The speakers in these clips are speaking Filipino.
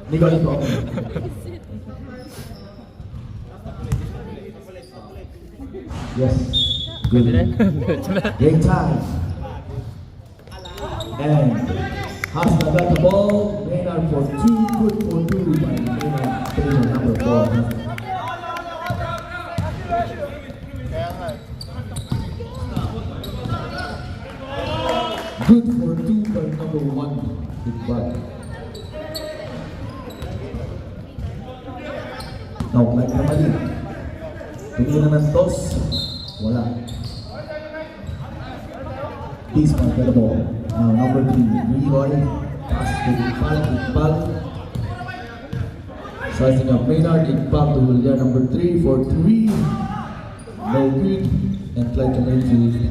Nicole po. Yes. Good. Game time. And Hasna got the ball. Maynard for 2. Good for 2 by Maynard. Player number 4. Good for 2 by number 1. Good ball. Now, like Kamali. Tingin na ng toss. Wala. This one got the ball. Now, number 3. Leroy. Pass to Iqbal. Sizing up Maynard. Iqbal to William. Number 3 for 3. No good. And try to make it.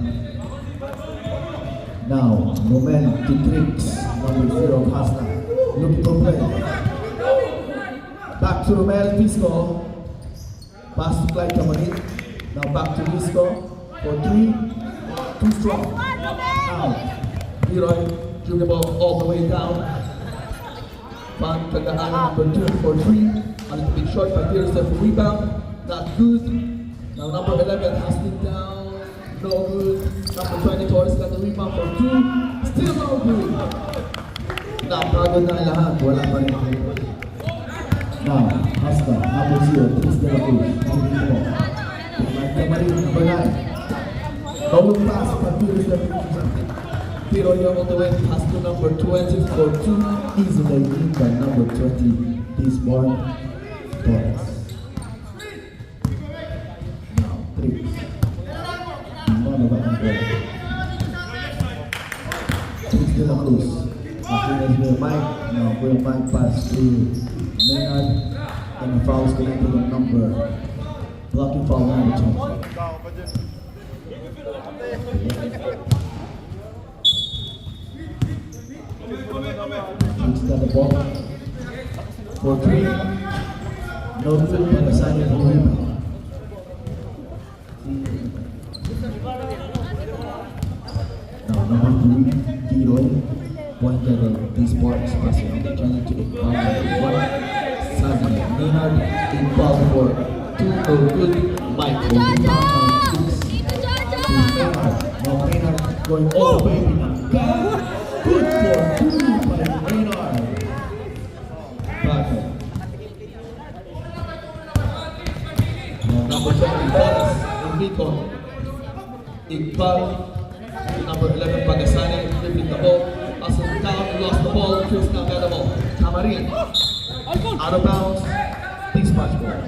Now, Nomel to Tricks. Number 0 Hasna. Looking for play. Back to Nomel. Visco. Pass to Clyde Camanit. Now back to Visco. For 3. Too strong. Now, Leroy. Dribble the ball all the way down. Back to number 2 for 3. A little bit short by Peterson for rebound. Not good. Now number 11 has it down. No good. Number 20 Torres got the rebound for 2. Still no good. Napagod na lahat. Wala pa rin. Now, Hasna, number 0, Tris de la Cruz. Like Kamari, number 9. No look pass by Peterson. Pero Young on the way has to number 20 for 2. Easily in by number 20. This one, Torres. Now, 3. None of them go. Tris de la Cruz. Martinez will Mike. Now, will Mike pass to Maynard. And the foul is connected to number. Blocking foul number 20. He's got the ball for 3. No good by the side of the rebound. Now number 3, Leroy. Pointed at these parts, passing on the channel to Iqbal. Maynard in foul for 2. No good. Michael. Now Maynard going all the way. Good for 2 by Maynard. Backer. Now number 20 Boris Enrico. Iqbal. Number 11 Pagasani flipping the ball. Passes down, lost the ball. Chris now got the ball. Tamarin. Out of bounds. This match ball.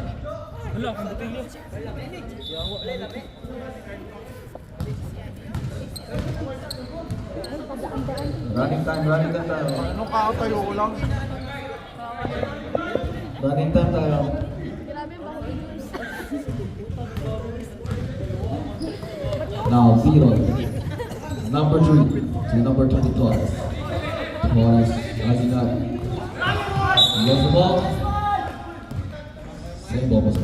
Running time tayo. Anong kakatayo ko lang? Running time tayo. Now, Leroy. Number 3 to number 20 Torres. Torres rising up. Lost the ball. Same ball was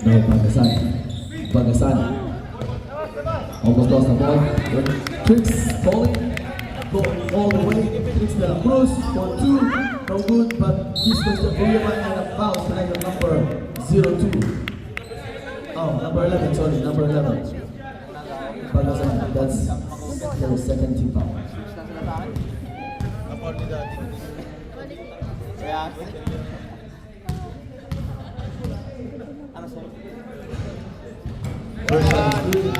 now Pagasani. Almost lost the ball. Tricks falling. Going all the way. Tricks de la Cruz for 2. No good, but this was the Bolivar and a foul connected number 02. Oh, number 11, sorry, number 11. Pagasani, that's their second team foul. First shot is good.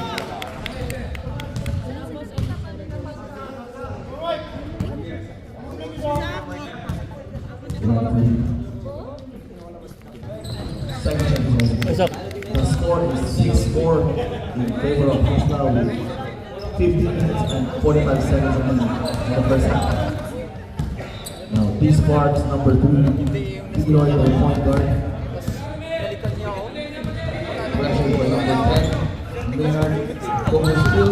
Second shot is also good. The score is 6-4 in favor of Coastal with 15 minutes and 45 seconds remaining in the first half. Now, these parts, number 3, Leroy, the point guard. Pressure by number 10, Maynard, over still.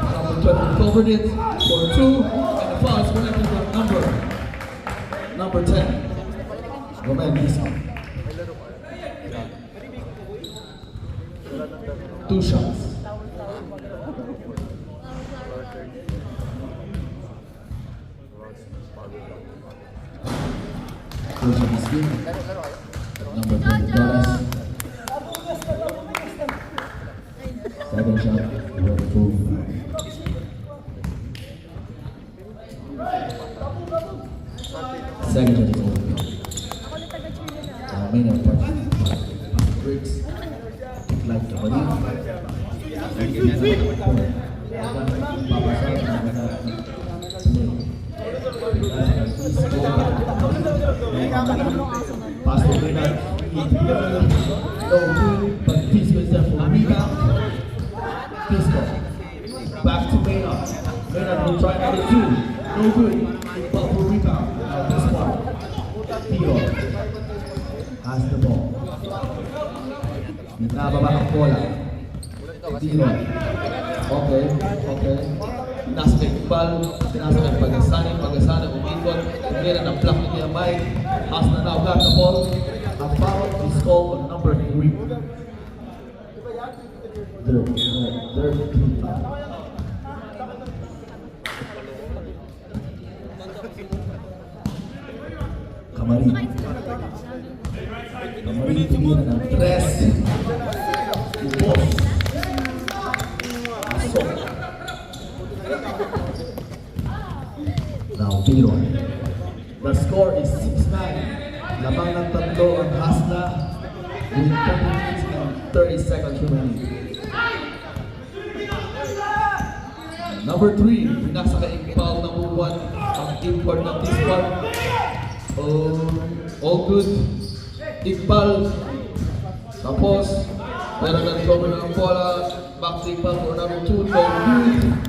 Number 12 covered it for 2, and the foul is connected to number 10. Roman Visco. 2 shots. First on the screen. Number 20 Torres. Second shot, very full. Second shot is over. Maynard breaks. Like the body. Pass to Maynard. But Pisco is there for a rebound. Pisco. Back to Maynard. Maynard will try another two. No good. But for rebound. Now this one. Tiro. Has the ball. Nababa ang bola. Tiro. Okay. Nasa Iqbal. Nasa Pag-Asani. Umikot. Meron ang block ni Mike. Has na now got the ball. A foul is called on number 3. Third team foul. Camarin tumira ng 3. Boss. Asok. Now, Tiro. The score is 6-9. Lamang ng tatlo ang Hasna with 10 minutes and 30 seconds remaining. Number 3, pinasa kay Iqbal number 1 ang import ng this one. All good. Iqbal. Tapos, meron na recover ng bola. Back to Iqbal for number 2. No good.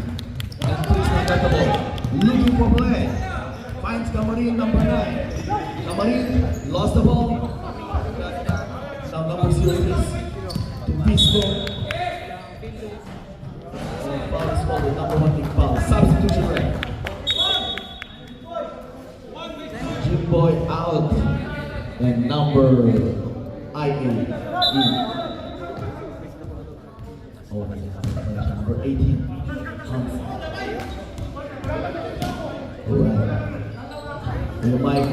And please not get the ball. Looking for play. Finds Camarin number 9. Camarin lost the ball. Now number 0 is to Pisco. Foul is called with number 1 Iqbal. Substitution rate. Jimboy out. And number number 18. Alright. The mic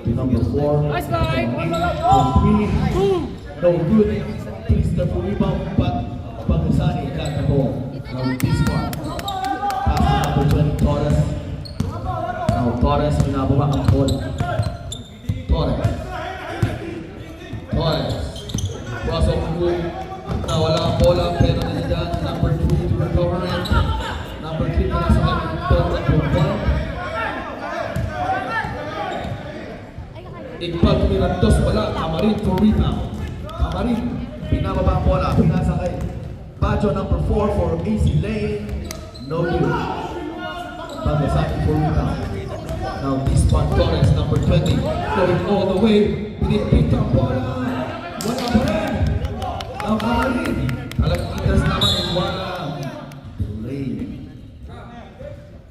to number 4. Nice fight. From 3. No good. Please the full rebound, but Pag-Asani got the ball. Now this one. Pass to number 20, Torres. Now Torres, pinababa ang ball. Torres. Cross off move. Nawala ang bola, pero nandiyan. Number 2 to recover it. Number 3 pinasakay ng ball. Number 1. Iqbal tumira 2, wala. Camarin for rebound. Camarin, pinababa ang bola. Pinasakay. Bajo number 4 for AC Lane. No good. Pag-Asani for rebound. Now this one, Torres, number 20, going all the way. Pinipit ang bola. Wala pa rin. Now Camarin. Talagang naman yung wala. Delay.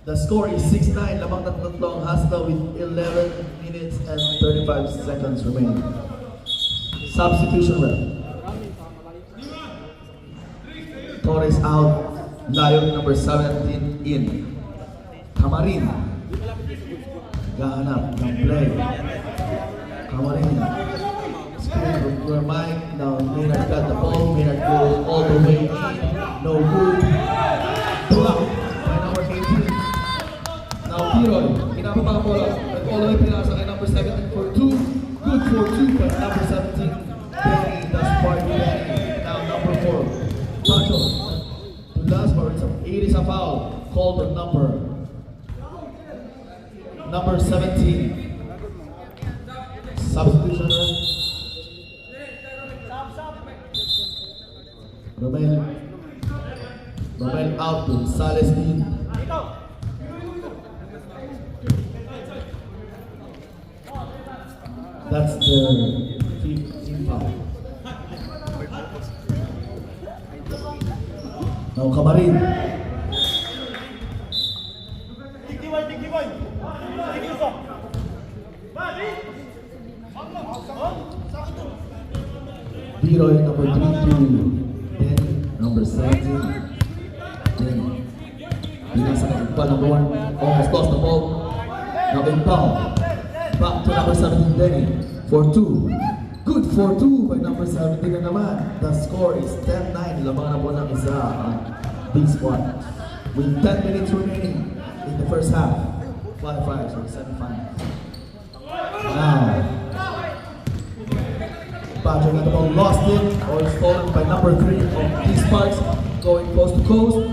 The score is 6-9. Lamang ng tatlong Hasna with 11 minutes and 35 seconds remaining. Substitution rep. Torres out. Layo number 17 in. Camarin. Gahanap ng play. Camarin. Screen from your Mike. Now Maynard got the ball. Maynard goes all the way in. No good. Block by number 18. Now Tiroy. Pinababa ang bola. All the way pinasa kay number 17 for 2. Good for 2 by number 17. Benny. That's part Benny. Now number 4. Pacho. The last part. It is a foul. Called on number 17. Substitution. Romel out to Sales in. That's the 15th foul. Now Camarin. Tiroy number 3 to Benny, number 17. Benny. Pinasa na Iqbal number 1. Almost lost the ball. Now inbound. Back to number 17, Denny. For 2. Good for 2 by number 17 na naman. The score is 10-9. Lamang na po ng isa ang B-Sport. With 10 minutes remaining in the first half. Qualifiers for the semifinals. Now, Patrick got the ball, lost it, or stolen by number 3 of B-Sparks. Going coast to coast.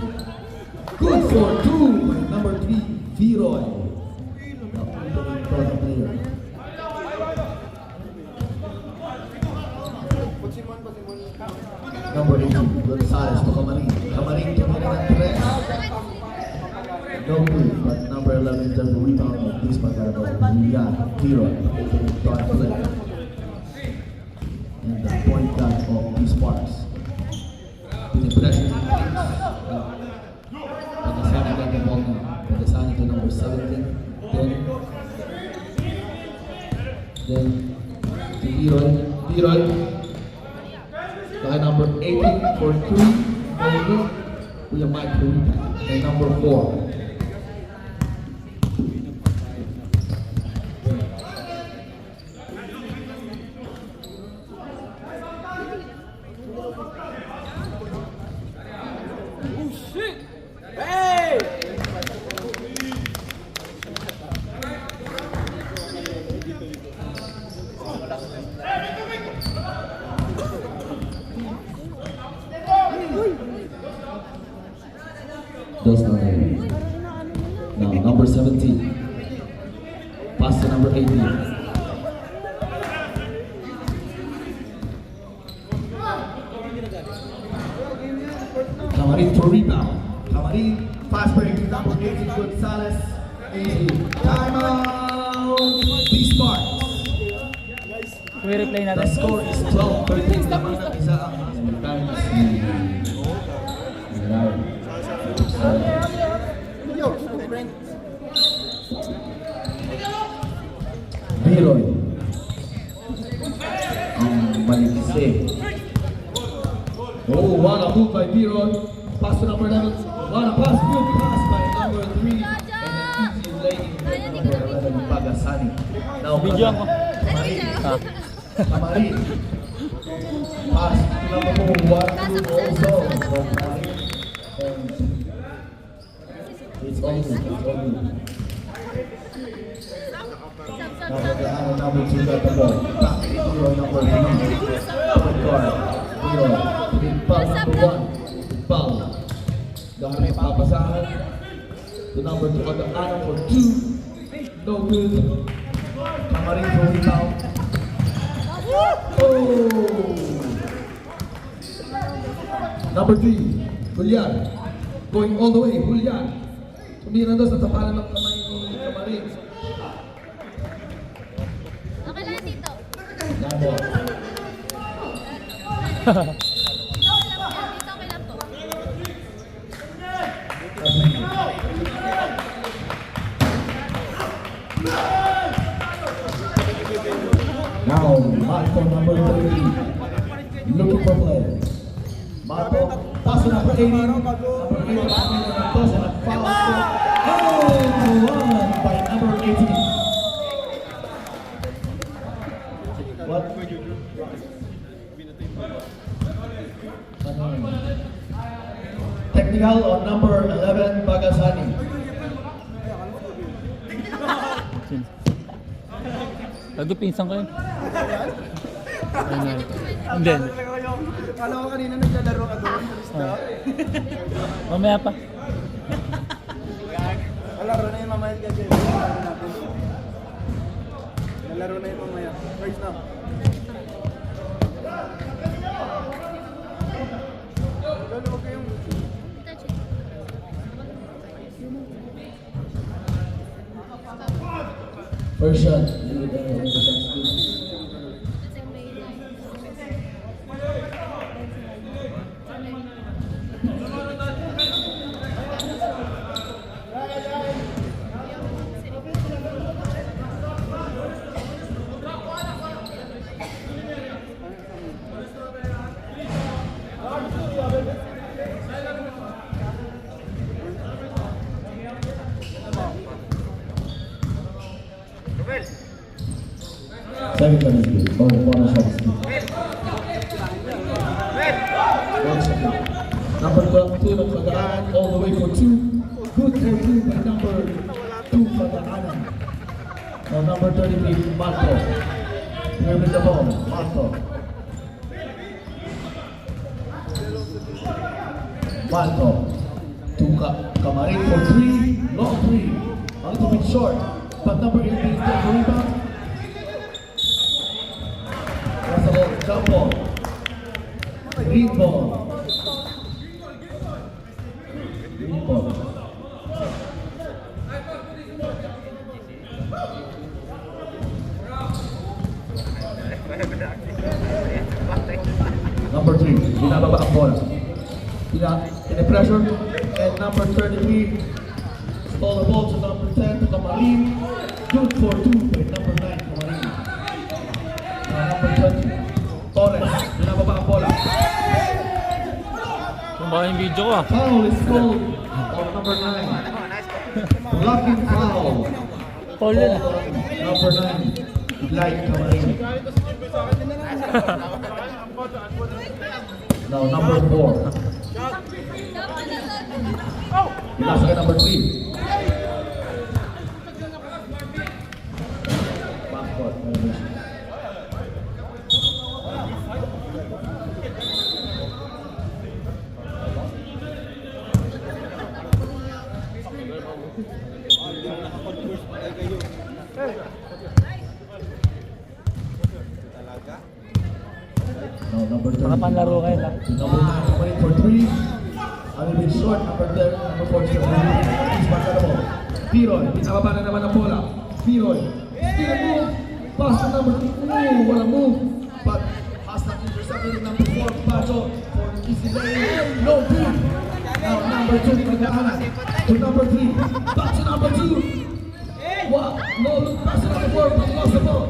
Good for 2 by number 3, Viroy. The player. Number 18, Gonzales to Camarin. Camarin tumira ng 3. No good, but number 11 in terms of rebound of this Pagkarabo. Julian Viroy. Dot play. And the point guard of these Sparks. With the pressure to Pagasani got the ball now. Pagasani to number 17. Then to Viroy. By number 18 for 3. We have Mike Purita. And number 4. Does not now number 17. Pass to number 18. Camarin for rebound. Camarin fast break to number 18 Gonzales. Easy. Timeout. B-Sparks. The score is 12-13. Lamang ng isa ang times ni Viroy ang malikse. Oh, what a move by Viroy. Pass to number 11. What a pass, good pass by number 3. And an easy lane by number 11, Pagasani. Now, Camarin. Pass to number 4. What good also from Camarin. And it's all good. Number 2 got the ball. Back to Viroy, number 3. Point guard. Viroy. Big foul number 1. Foul. Dahil papasahan. To number 2 on the honor for 2. No good. Camarin for rebound. Oh! Number 3. Julian. Going all the way. Julian. Tumira doon sa tapalan ng kamay ni Camarin. Okay lang dito. Nabo. Dito okay lang po. Now, Marco number 30. Looking for play. Marco, pass to number 18. Number 18, toss and a foul. Oh, one by number 18. What? Technical on number 11, Pagasani. Lagi pinsan ko yun. Hindi. Kala ko kanina naglalaro ka doon. Mamaya pa. Laro na yung mamaya kasi. Nalaro na yung mamaya. First na. Lalo ko yung... First shot. Second shot is good. Or one shot is good. One second. Number 12, Pagdaanan, all the way for 2. Good for 2 by number 2, Pagdaanan. Now number 33, Marco. Here with the ball, Marco. Marco. To Camarin for 3, long 3. A little bit short, but number 18 is there for rebound. That's the ball, jump ball. Green ball. Green ball. Number 3, binababa ang bola. Pina-pressure. And number 33, stole the ball to number 10, Camarin. Good for 2 by number 9, Camarin. Number 20, Torres. Binababa ang bola. Kumbakan yung video ko ah. Foul is called on number 9. Blocking foul. Paul yun ah. Number 9, Light Camarin. Now number 4. Pinasa kay number 3. Backcourt. Now number 3. Mga panlaro kayo lang. Number 9 coming for 3. A little bit short. Number 10, number 4 is He's back at the ball. Piroy, pinababa na naman ang bola. Piroy, still move. Pass to number 2. Ooh, what a move. But has not intercepted number 4, Pacho, for an easy lay. No good. Now number 2, Pagdaanan. To number 3. Back to number 2. Wow, no look pass to number 4, but he lost the ball.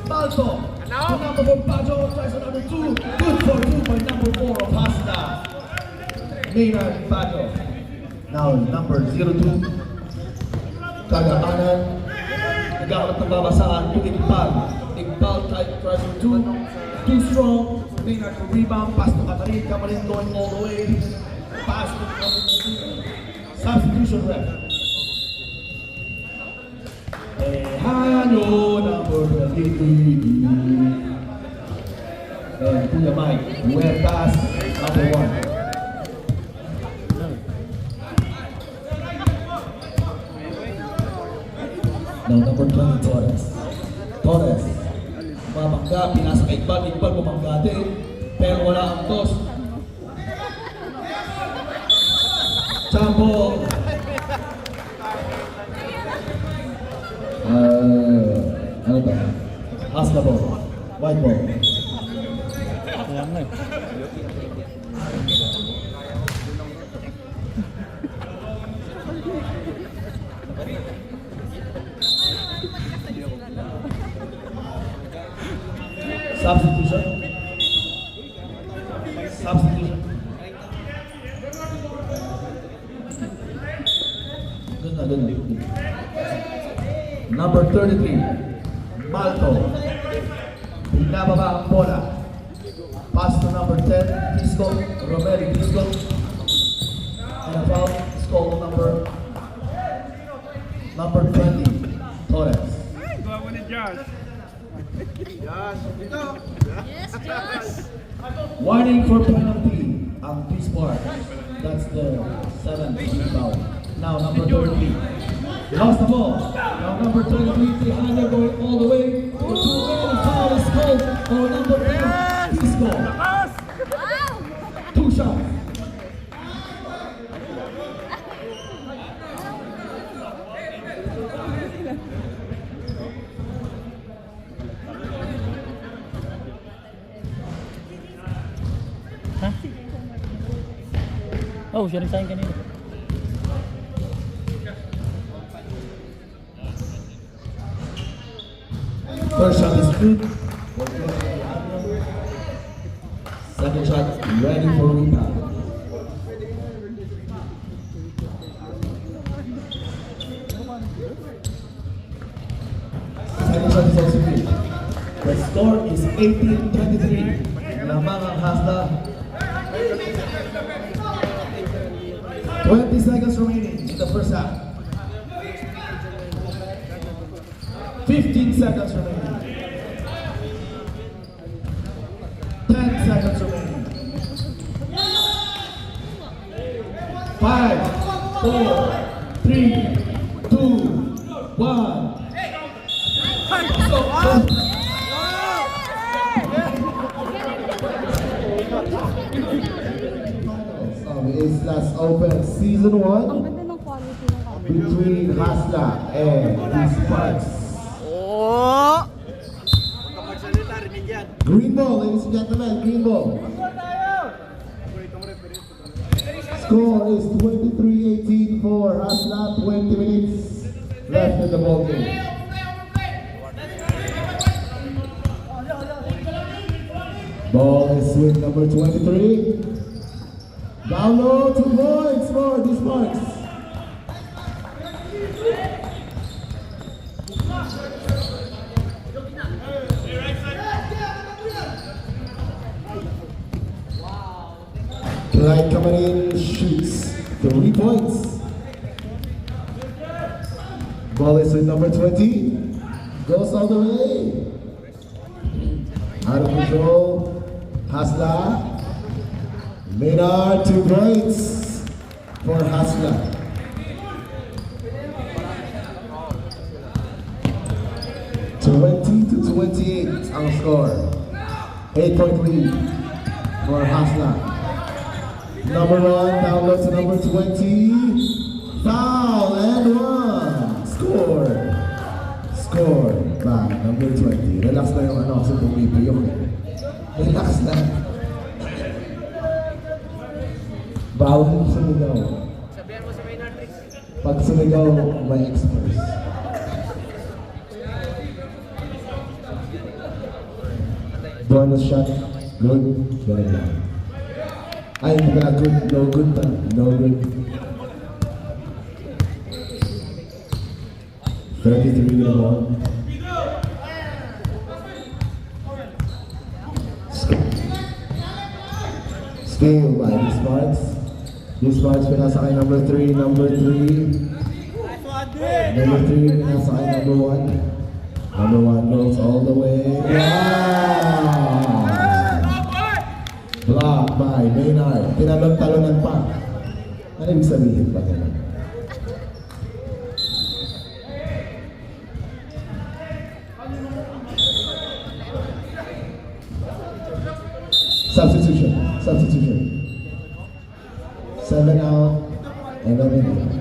Balto. To number 4, Pacho, tries to number 2. Good for 2 by number 4 of Hasta. Maynard Pacho. Now number 02. Pagdaanan. Nagkakaroon ng babasaan to Iqbal. Iqbal tries to 2. Too strong. Maynard to rebound. Pass to Camarin. Camarin going all the way. Pass to number 19. Substitution ref. Hanyo number 23. And Kuya Mike. Where pass number 1. Now number 20, Torres. Torres. Mamangga, pinasa kay Iqbal. Iqbal bumangga din. Pero wala ang toss. Chambo. Ano ba? Pass the ball. White ball. Ayan na eh. Substitution. Substitution. Good na. Number 33, Malto. Pinababa ang bola. Pass to number 10, Pisco, Romero Pisco. And a foul is called number 20, Torres. Yes, Josh! Warning for penalty ang P-Sport. That's the 7th foul. Now number 33. Lost the ball. Now number 23, Tejada going all the way. For 2 men, foul is called for number 10, Pisco. Wow! 2 shots. Ha? Oh, siya rin sa akin kanina. First shot is good. Second shot ready for rebound. Second shot is also good. That's Score is 18-23. Lamang ang Hasla. 20 seconds remaining in the first half. 15 seconds remaining. 10 seconds remaining. 5, 4, 3, 2, 1. Islas Open Season 1 Ganda ng quality ng camera. between Hasla and the Sparks. Oh! Huwag ka magsalita, rinig yan. Green ball, ladies and gentlemen, green ball. Score is 23-18 for Hasla, 20 minutes left in the ball game. Ball is with number 23. Down low, 2 points for the Sparks. Clyde coming in, shoots 3 points. Ball is with number 20. Goes all the way. Out of control. Hasla. Maynard, 2 points for Hasla. (20 to 28 ang score. 8-point lead for Hasla. Number 1 down low to number 20. Foul and 1. Score. Score by number 20. Relax na yung ano kasi pumipiyok eh. Relax na. Bawal sumigaw. Sabihan mo sa Maynard, Trix. Pag sumigaw, may experts. Bonus shot. Good. Very good. Ay, mga good. No good pa. No good. 33 na ball. Steal by the Sparks. The Sparks pinasa kay number 3. Number 3. Number 3 pinasa kay number 1. Number 1 goes all the way. Block by Maynard. Tinalon-talonan pa. Ano ibig sabihin pa ganun? Substitution. Substitution. 7 out. 11 in.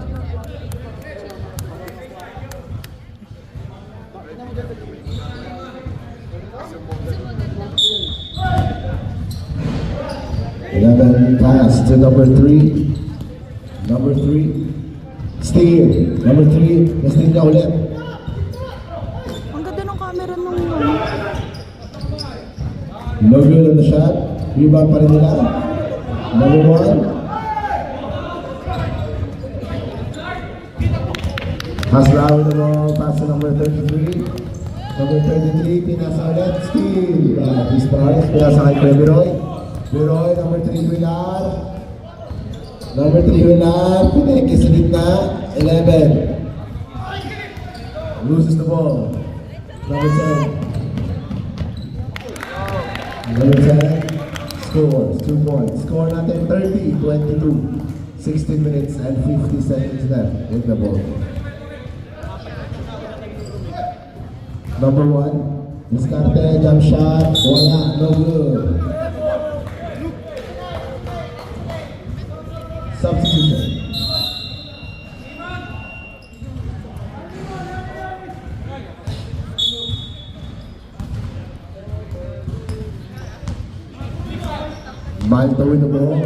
Pass to number 3. Number 3. Steal. Number 3. Na-steal niya ulit. Ang ganda ng camera nung No good on the shot. Rebound pa rin nila. Number 1. Hasla with the ball. Pass to number 33. Number 33. Pinasa ulit. Steal. This Sparks. Pinasa kay Beroy. Beroy, number 3 Wilar. Number 3 Wilar. Pineke sa gitna. 11. Loses the ball. Number 10. Number 10 scores 2 points. Score natin 30-22. 16 minutes and 50 seconds left in the ball. Number 1, Discarte, jump shot, wala, no good. Substitution. Malto with the ball.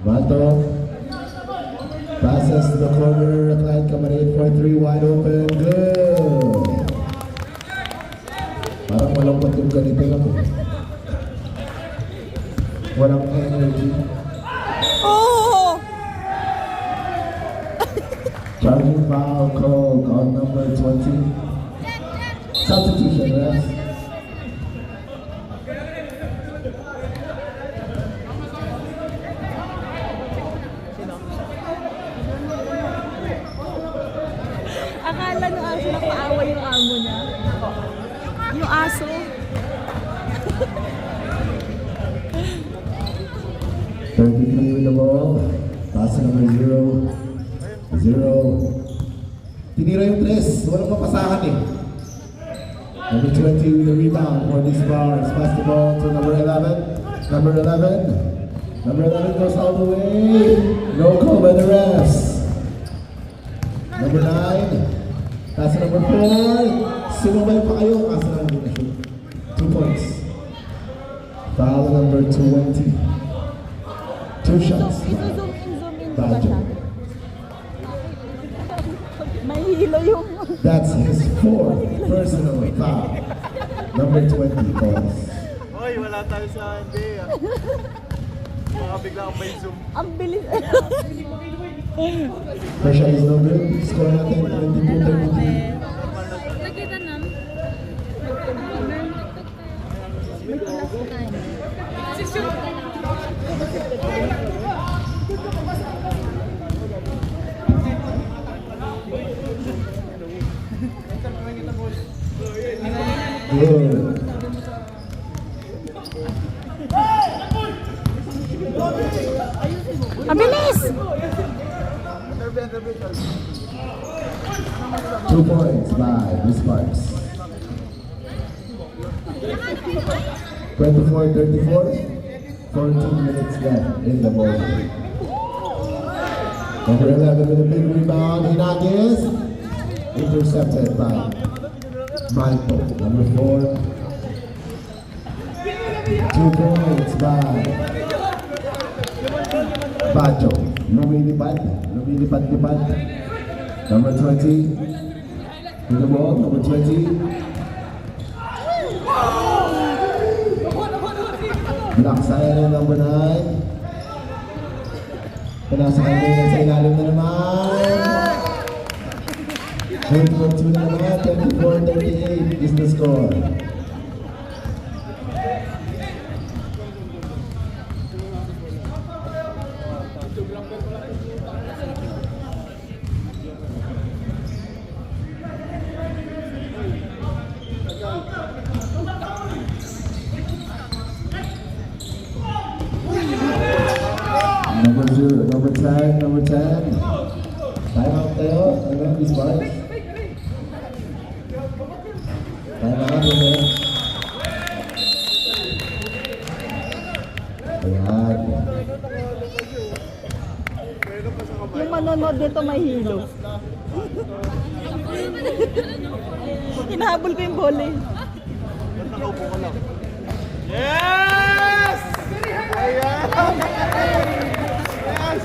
Malto passes to the corner. Clyde coming in for 3, wide open. Good. Parang malungkot yung ganito lang. Walang energy. Oh! Charging foul called on number 20. Substitution, yes. oh. With the ball. Pass number 0. Tinira yung 3. Walang mapasahan eh. Number 20 with the rebound for this Bars. Pass the ball to number 11. Number 11 goes all the way. No call by the refs. Number 9. Pass to number 4. Sumabay pa kayo. Kaso na hindi na shoot. 2 points. Foul number 20. 2 shots. Zoom in ba Badger. siya? May hilo yung... That's his 4th personal foul. Number 20 calls. Hoy, wala tayo sa NBA ah. Baka bigla akong may zoom. Ang bilis. Pressure is no good. Score natin 22-33. Nakita nam. Good. Ang bilis! 2 points by the Sparks. 24-34. 14 minutes left in the ball game. Number 11 with a big rebound. Hinagis. Intercepted by Michael. Number 4. 2 points by Bacho. Lumilipad. Number 20. With the ball. Number 20. Block side number 9. Pinasakay mo yan sa ilalim na naman. 24-2 na naman. 24-38 is the score. Number 10. Time out tayo. Ano, Miss Bars? Time out yun. Ayan. Yung manonood dito may hilo. Hinahabol ko yung bola eh. Nakaupo ka lang. Yes! Ayan! Yes!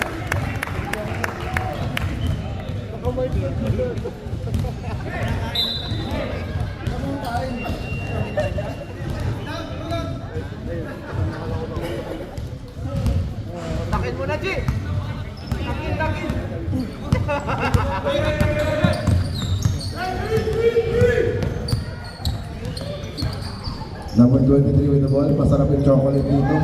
Nakamay din. Takin mo na, G! Takin! Number 23 with the ball. Masarap yung chocolate dito.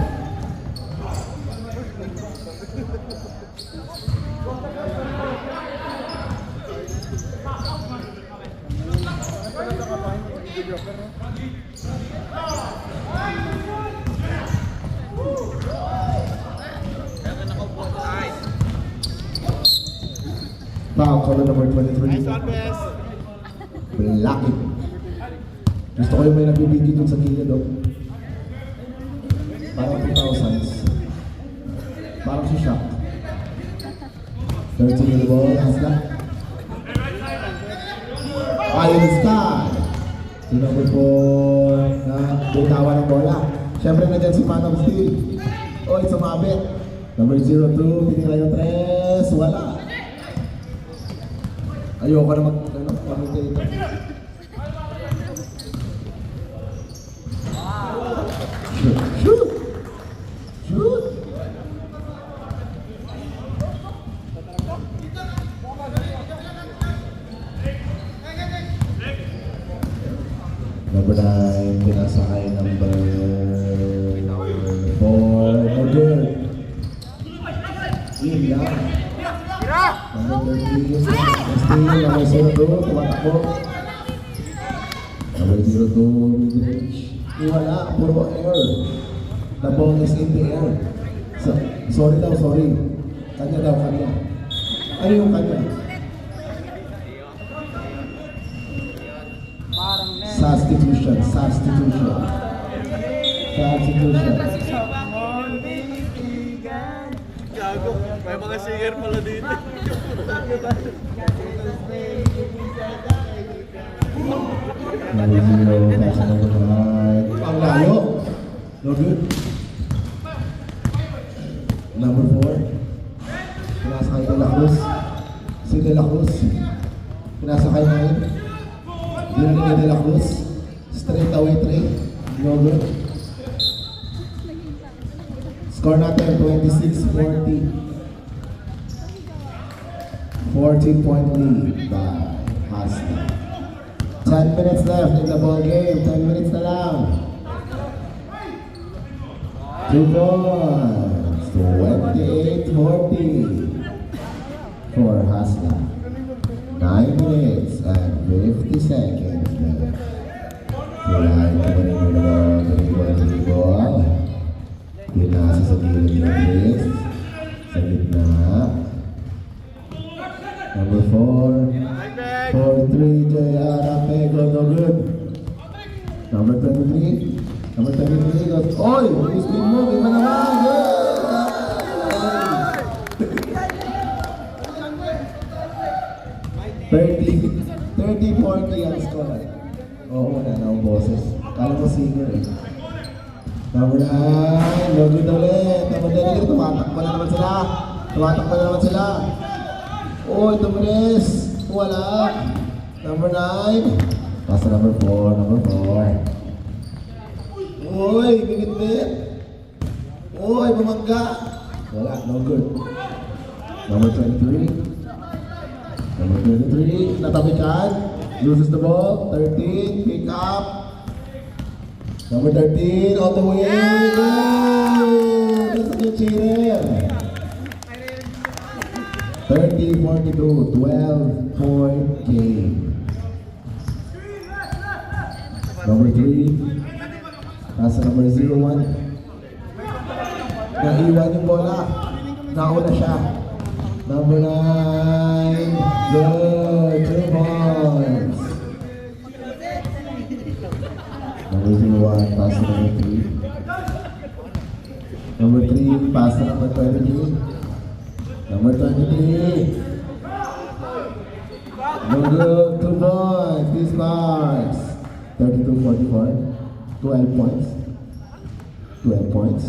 Foul color number 23. Nice one, Bes. Laki. Gusto ko yung may nagbibigay dun sa gilid, oh. Parang 2,000s. Parang si Shaq. 13 with the ball. Hasla. Ayun is Sky. Si number 4 na bitawa ng bola. Siyempre na dyan si Man of Steel. Oy, sumabit. Number 02, tinira yung 3. Wala. Ayoko na mag-pamit ito. Shoot! Shoot! Number 9, pinasakay number 4, Modern. Yun lang. Number 13, Steve, number 02, tumatakbo. Number 02, mid-range. Wala, puro air. The ball is in the air. So, sorry. Kanya daw. Ano yung kanya? Substitution. Gago, may mga singer pala dito. Number 0, pass number 9. Ang layo. No good. Number 4. Pinasakay De La Cruz. Si De La Cruz. Pinasakay na yun. Yun ni De La Cruz. Straight away 3. No good. Score natin 26-40. 14-point lead by Hasta. 10 minutes left in the ball game. 10 minutes na lang. 2 points. 28-40 for Hasta. 9 minutes and 50 seconds left. Kailangan naman yung mga ball. Pinasa sa gilid ng Chris. Sa gitna. Number 4. 4-3, J.R. Apego, no good. Number 23. Number 23 goes, oy! Spin move, iba naman! Good! 30-40 ang score. Oo, wala na ang boses. Kala mo singer eh. Number 9, no good ulit. Number 10, tumatakbo na naman sila. Oy, Tumunes! Wala. Number 9. Pass number 4. Uy, bigit-bit. Uy, bumangga. Wala, no good. Number 23. Natapikan. Loses the ball. 13, pick up. Number 13, all the way. That's a good cheater. 30-42, 12-point game. Number 3, nasa number 01. Naiwan yung bola. Nauna siya. Number 9, good, 2 points. Number 01, pass to number 3. Number 3, pass to number 23. Number 23. No good, 2 points. This marks 32-44. 12 points. 12 points.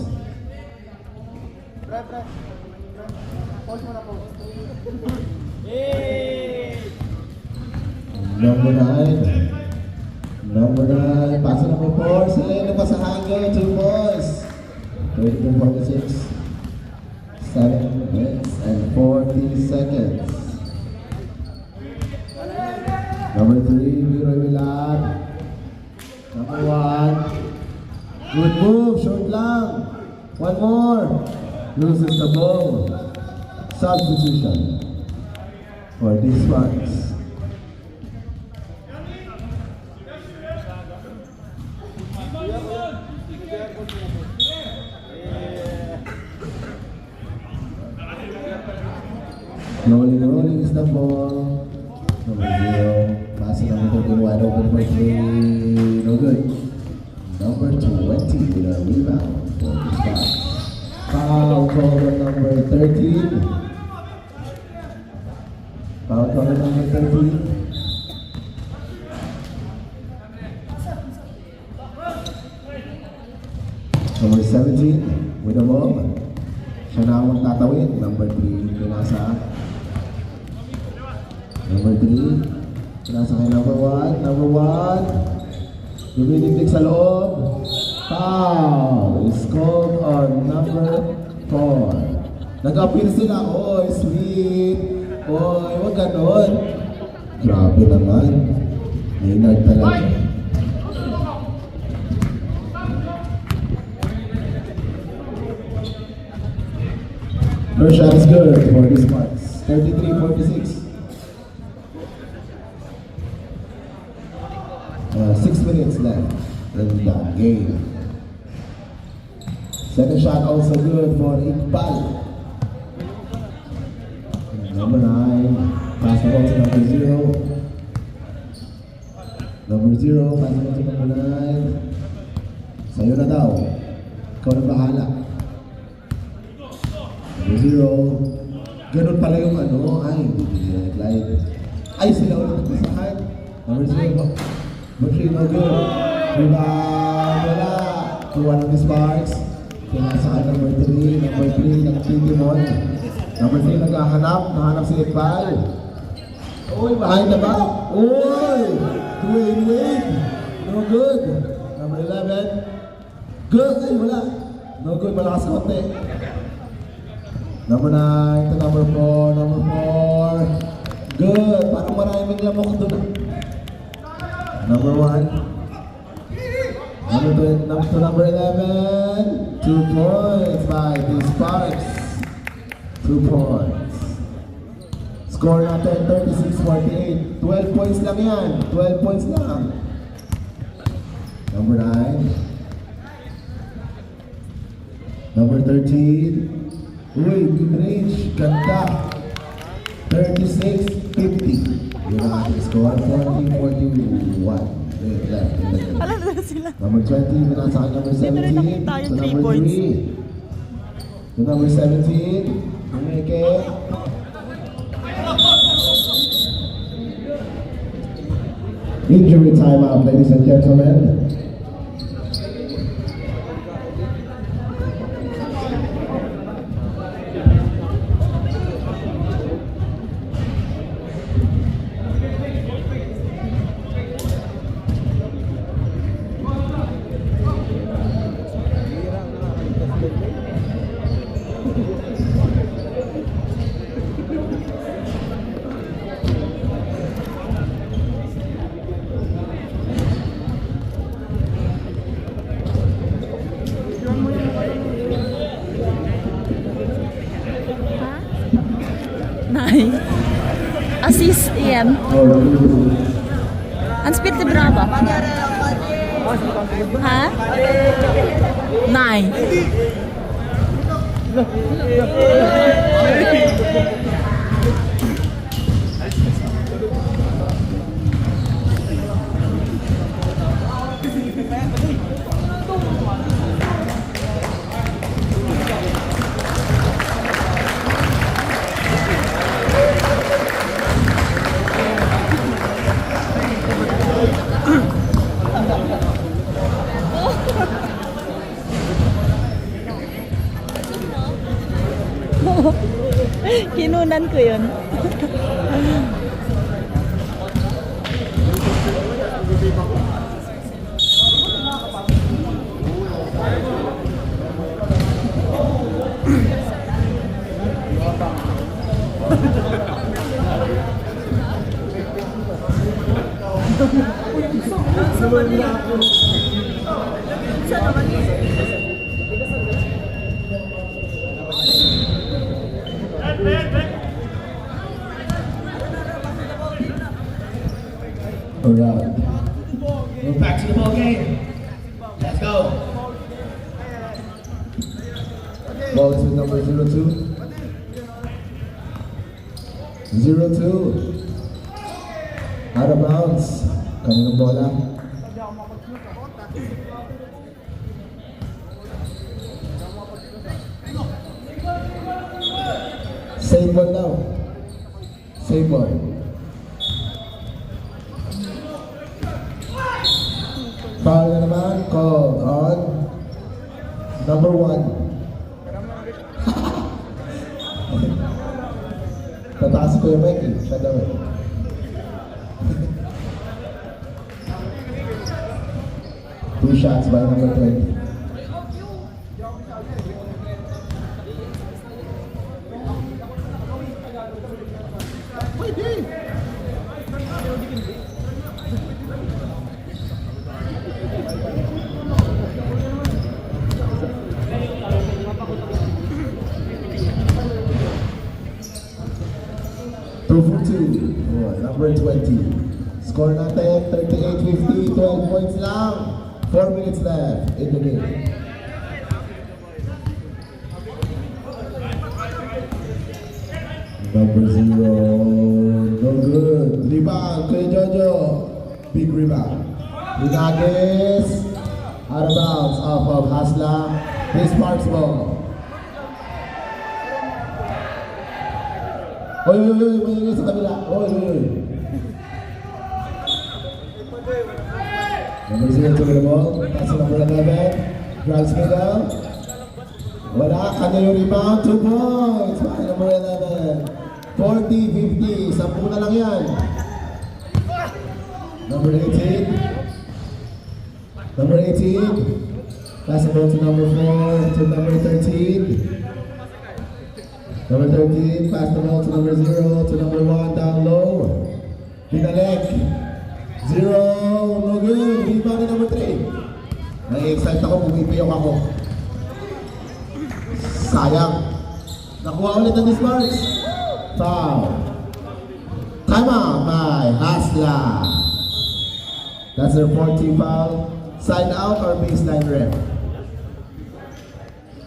Number 9. Number 9. Pass to number 4. Sila yung napasahan 2 points. 32-46. 7 minutes and 40 seconds. Number 3, Miroy Milad. Number 1. Good move, short lang. One more. Loses the ball. Substitution for these ones. Rolling is the ball. Number 0. Passing number 13 wide open for 3. No good. Number 20 with a rebound for the spot. Foul call on number 13. Foul call on number 13. Number 17 with the ball. Siya na ang tatawid. Number 3 pinasa. Number 3 pinasa kay number 1. Number 1 dumidigdig sa loob. Foul is called on number 4. Nag-appeal sila. Oy, sweet. Oy, wag ganon. Grabe naman. Maynard talaga. First shot is good for the Sparks. 33-46. 6 minutes left in the game. Second shot also good for Iqbal. Number 9, pass the ball to number 0. Number 0, pass the ball to number 9. Sa'yo na daw. Ikaw na bahala. Number 0. Ganun pala yung ano. Ay, glide. Ay, sila ulit nagpasahan. Number 0. Number 3, no good. Rebound, wala. Kuha ng Sparks. Pinasaan number 3. Number 3, nag-Timon. Number 3, naghahanap. Nahanap si Iqbal. Uy, behind the back. Uy! Wade. No good. Number 11. Good. Ay, wala. No good. Malakas konti. Number 9 to number 4. Number 4. Good. Parang maraming lamok doon. Number 1. Number 11. 2 points by the Sparks. 2 points. Score natin 36-48. 12 points lang yan. 12 points lang. Number 9. Number 13. Uy, good range. Ganda. 36-50. Yun ang ating score. 40-41. Left. Alam na sila. Number 20, nasa number 17. Dito rin nakita yung To 3 number points. 3. To number 17. Umeke. Injury timeout, ladies and gentlemen. Nine. Assist yan. Ang speed ni Brava. Ha? 9. Kinunan ko yun. Alright. We're back to the ball game. Let's go. Ball is with number 02. 02. Out of bounds. Kaninong bola? Save ball now. Save ball. Foul na naman, called on number 1. Tataas ko yung mic eh, siya daw eh. Two shots by number 20. Two for 2 for number 20. Score natin, 38-50, 12 points lang. 4 minutes left in the game. Number 0, no good. Rebound, Kuya Jojo. Big rebound. Vinagres, out of bounds off of Hasla. Chris Parks ball. Oy, may sa kabila. Oy. Number 0 to the ball. Pass to number 11. Drives middle. Wala, kanya yung rebound. 2 points. By number 11. 40-50. 10 na lang yan. Number 18. Number 18. Pass the ball to number 4. To number 13. Number 13. Pass the ball to number 0. To number 1. Down low. Pinalek. 0. No good. Rebound ni number 3. Nai-excite ako. Pumipiyok ako. Sayang. Nakuha ulit ang Sparks. Foul. Time out by Hasla. That's their 14th foul. Side out or baseline rep?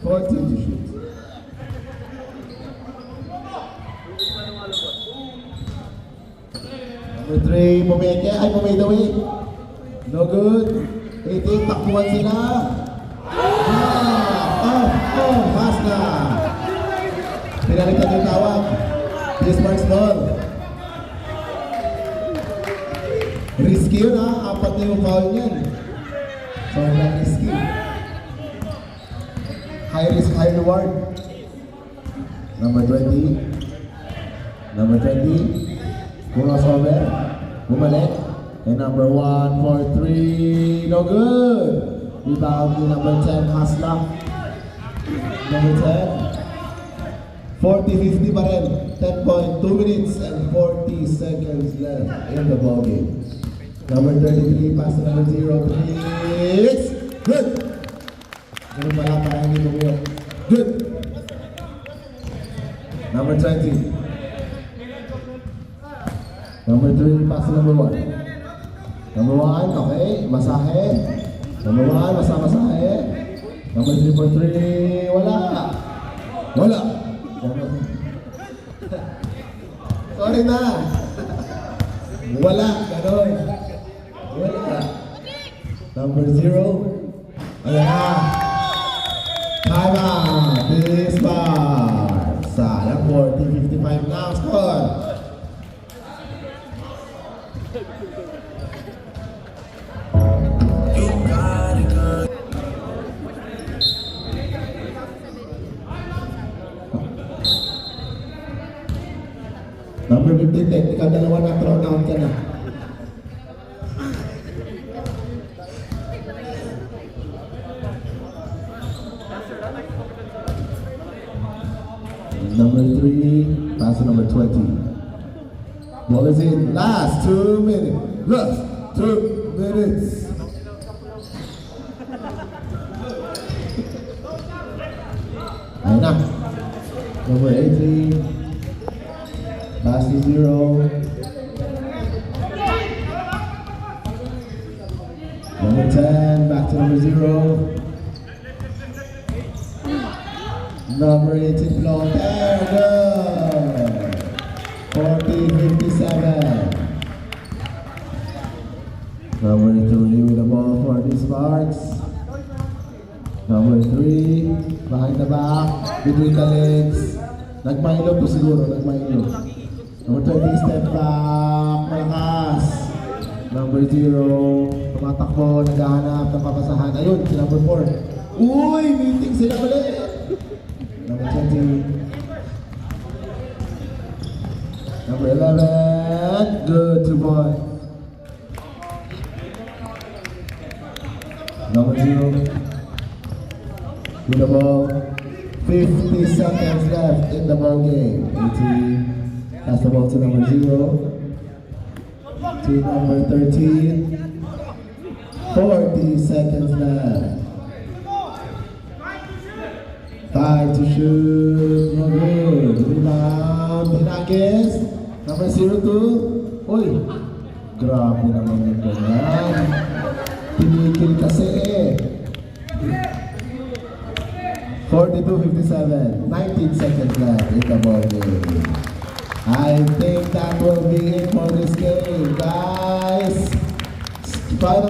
14 to shoot. Number 3, Pumeke. Ay, Pumeke away. No good. 18, takbuhan sila. Hasla. Pinalitan yung tawag. This marks ball. Risky yun ha. 4 na yung foul niyan. Sobrang risky. High risk, high reward. Number 20. Number 20. Crossover. Bumalik. And number 1 for 3. No good. Rebound ni number 10. Hasla. Number 10. 40-50 pa rin. 10 point. 2 minutes and 40 seconds left in the ball game. Number 33, pass to number 0. It's good! Ganun pala para hindi tumiyok. Good! Number 20. Number 3, pass to number 1. Number 1, okay. Masahe. Number 1, masahe. Number 3 for 3. Wala! Sorry na! Wala! Ganon! Wala! Number 0. Ayan na! Time out! This bar! Sayang 40-55 na ang score! Number 15, technical, dalawa na thrown out ka na. Number 3, pass to number 20. Ball is in. Last 2 minutes. Last 2 minutes. Ayun na. Number 18. Pass to 0. Number 10, back to number 0. Number 18, blow. There, good. 40-57. Number 3 with the ball for the Sparks. Number 3, behind the back, between the legs. Nagmahilo po siguro, nagmahilo. Number 20, step back, malakas. Number 0, tumatakbo, naghahanap ng papasahan. Ayun, si number 4. Uy, meeting sila ulit. Number 20. Number 11, good, 2 points. Number 0, with the ball. 50 seconds left in the ball game. 18, pass the ball to number 0. To number 13. 40 seconds left. 5 to shoot. No good. Rebound. Pinakis. Number 02. Uy. Grabe naman yung ganyan. Pinigil kasi eh. 42-57. 19 seconds left in the ball game. I think that will be it for this game, guys. Final